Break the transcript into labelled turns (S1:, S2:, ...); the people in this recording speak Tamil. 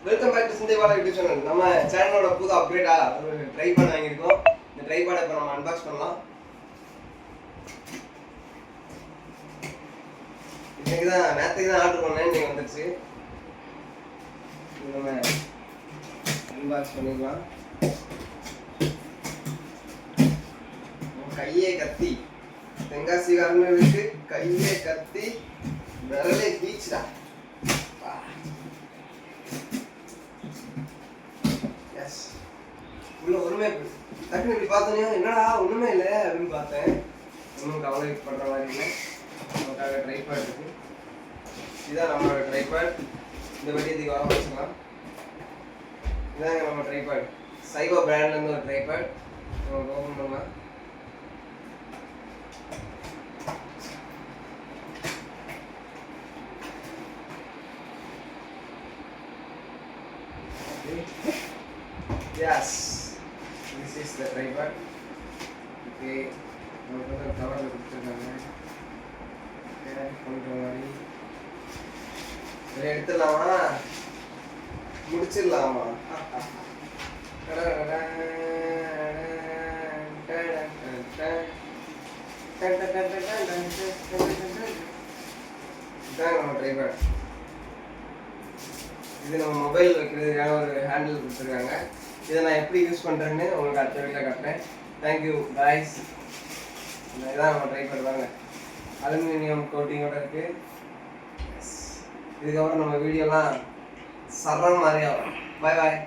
S1: Welcome back to Chhindwara YouTube channel. நம்ம சேனலோட புது அப்டேட்டா ஒரு ட்ரைபாட் வாங்கியிருக்கோம். இந்த ட்ரைபாடை இப்போ நம்ம அன்பாக்ஸ் பண்ணலாம். நேற்றுக்கு தான் ஆர்டர் பண்ணேன், இன்னைக்கு வந்துடுச்சு. இது நம்ம அன்பாக்ஸ் பண்ணிக்கலாம். கையே கத்தி, தெங்காசிக்காரனுக்கு கையே கத்தி, விரலே பீச்சுடா. உள்ள ஒண்ணுமே டக்குனு இப்படி பார்த்தோன்னே என்னடா ஒண்ணுமே இல்லை அப்படின்னு பார்த்தேன். ஒன்றும் கவலைப்படுற மாதிரி இல்லை. நமக்காக ட்ரைபாட் இருக்கு. இதுதான் நம்மளோட ட்ரைபாட். இந்த வண்டியத்துக்கு வர வச்சுக்கலாம். இதாங்க நம்ம ட்ரைபாட். சைவா பிராண்ட்லேருந்து ஒரு ட்ரைபாட் நம்ம ஓப்பன் பண்ணலாம். Yes, this is the tripod. Okay, நமக்கு வந்து கவரில் கொடுத்துருக்காங்க. பண்ணுற மாதிரி இதை எடுத்துடலாமா, முடிச்சிடலாமா? இதுதான் நம்ம ட்ரைபாட். இது நம்ம மொபைல் வைக்கிறதுக்கான ஒரு ஹேண்டில் கொடுத்துருக்காங்க. இதை நான் எப்படி யூஸ் பண்ணுறேன்னு உங்களுக்கு அடுத்த வீடியோவில் காட்டுறேன். Thank you guys. இதான் நம்ம ட்ரைபாட் வாங்க. அலுமினியம் கோட்டிங்கோட இருக்குது. இதுக்கப்புறம் நம்ம வீடியோலாம் சர்ற மாதிரியா வரும். பாய் பாய்.